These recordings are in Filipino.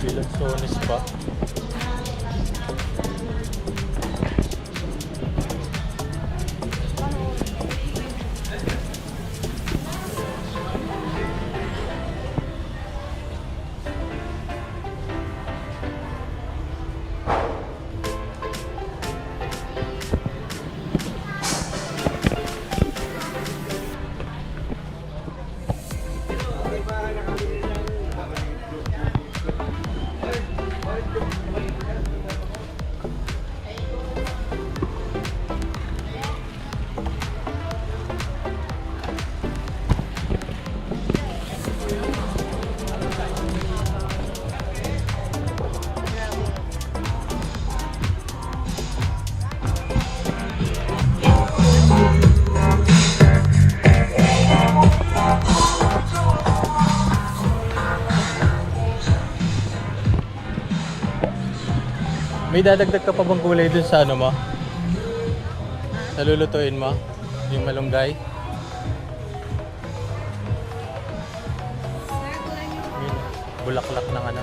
Lanzones pa. May dadagdag ka pa bang gulay dun sa ano mo? Sa lulutuin mo? Yung malunggay? Yun, bulaklak ng ano?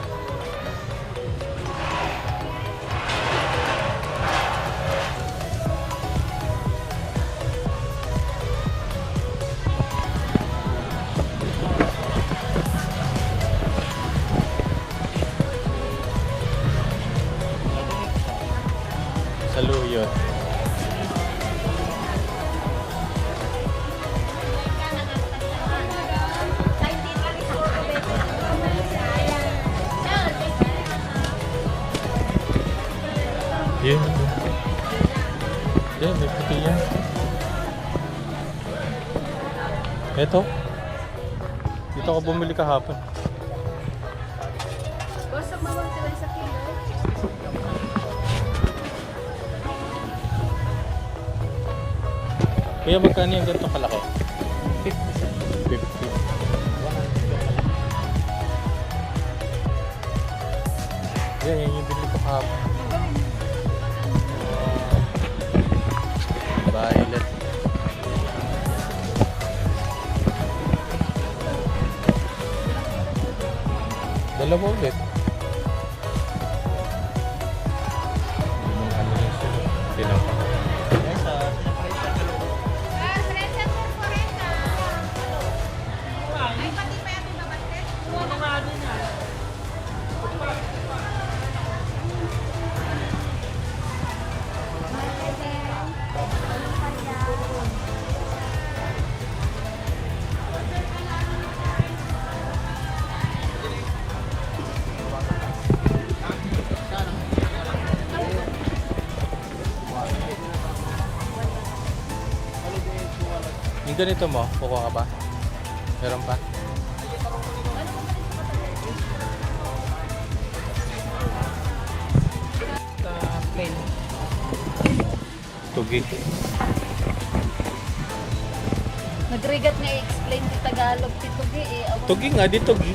Saluyot. Yun. Yan, may puti yan. Eto. Dito ako bumili kahapon. Basta mawag sila sa kilo. Kaya magkano yung ganito kalaki? 50. Yan, yan yung bili ko kahapon. Violet. Dalawa ulit. Yung ano yung sunod. Tinapa. Yung ganito mo, kukuha ka pa? Meron pa? Plain. Tugi. Nagrigat nga i-explain di Tagalog ti Tugi eh. Tugi nga, di tugi.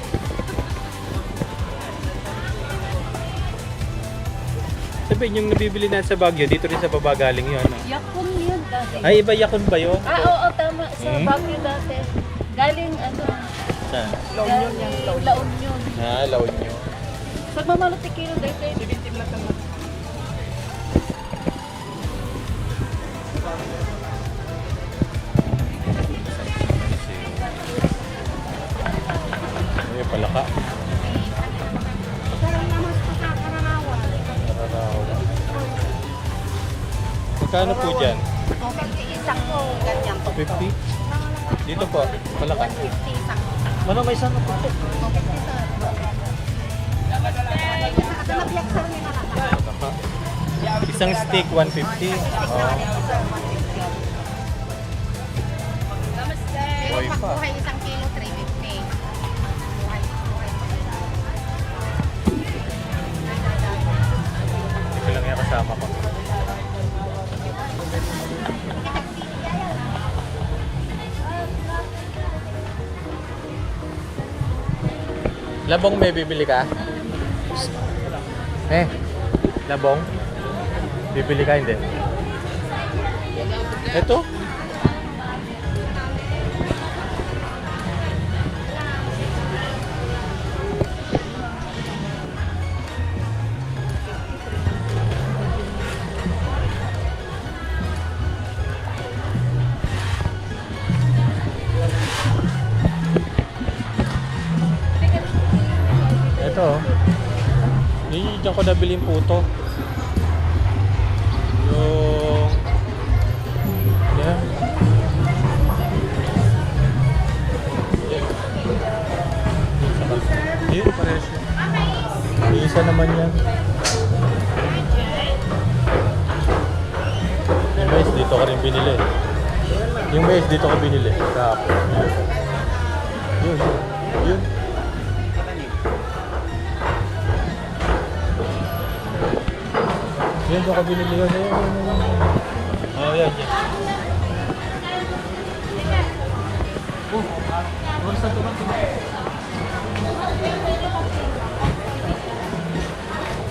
Sabihin yung nabibili na sa Baguio, dito rin sa baba galing yun. No? Yakon yun dati. Ay, iba yakon ba yun? Oo, tama. Sa Baguio dati. Galing ano. Saan? La Union yan. La Union. Ah, La Union. Sa mamalo ti kilo dati. Sibitim lang kami. Ay, palaka. Magkano po dyan? Isang po ganyan po. 50? Dito po, palaka. 150 isang. Ano, may isang po? 150 sir. Palaka. Isang steak, 150. Oh. Pero Buhay pag pa. buhay isang kilo, 350. Ito lang yung kasama ko. Labong may bibili ka? Labong? Bibili ka hindi? Ito? Diyan ko nabili yung puto. Yung... Yan. Yun, pares yun. Isa naman yan. Yung mais, dito ko rin binili. Yung mais, dito ko binili. Kahapon. Yun. Yun. Yan, doon ka binili yun. Oh, yan, yan. Oh, saan ito ba?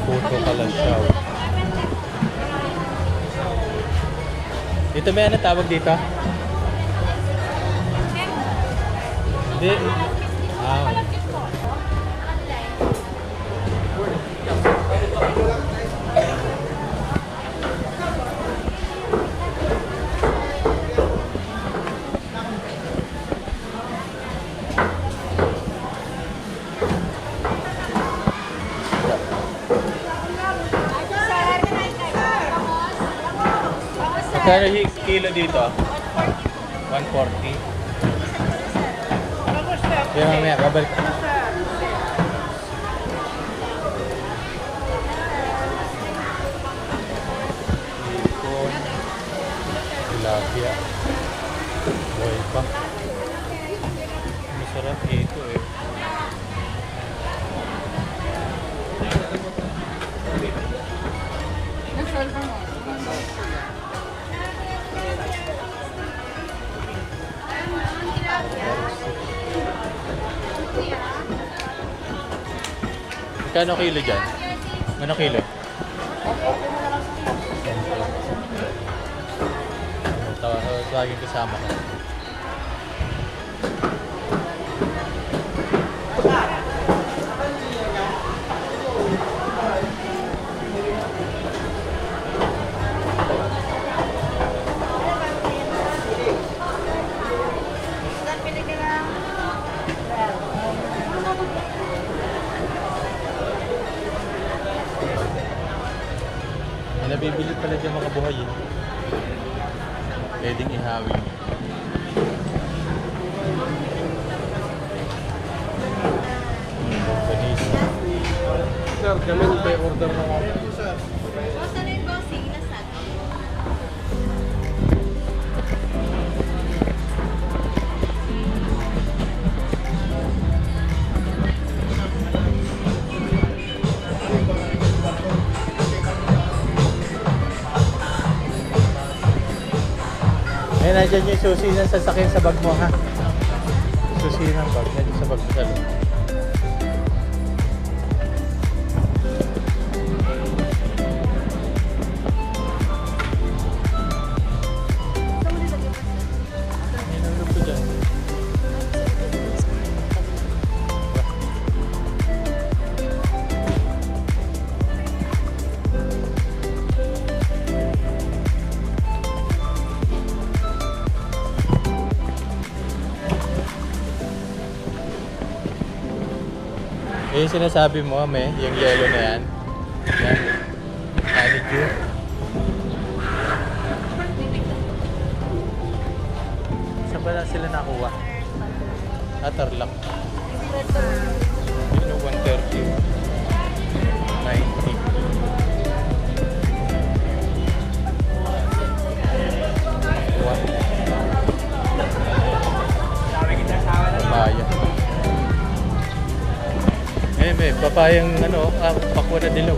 Puto kalasyaw. Dito may ano tawag dito? Hindi. Ah. Magkano yung kilo dito? 140. Kaya mamaya, babalik. Hipon. Tilapia. Boy pa. Masarap dito eh. Kano kilo dyan? Ano kilo? Tawagin kasama ko. Nabibili pala dyan mga buhay eh. Pwedeng ihawin. Ganisa. Sir, kami may order na ako. Basta na yung bossing, nasaan? Eh, nandiyan yung susi ng sasakyan sa bag mo, ha? Susi ng bag, nandiyan sa bag mo sa loob. May nalulog ko dyan. Eh, yung sinasabi mo, yung yellow na yan. Yan. Honeydew. Saan ba na sila nakuha? Tarlac. Yun o, 130. 90. Papaya. Eh, may papayang pakwa na dilaw.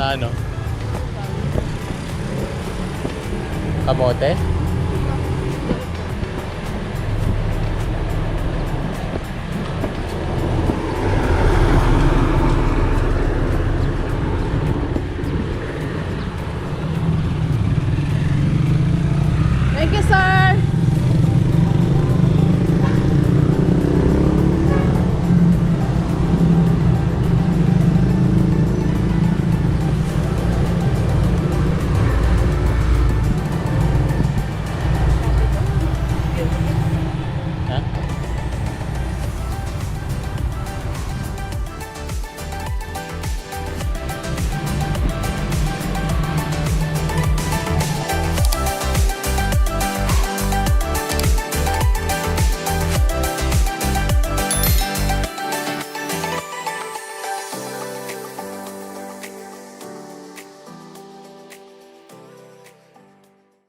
Na ano? Kamote?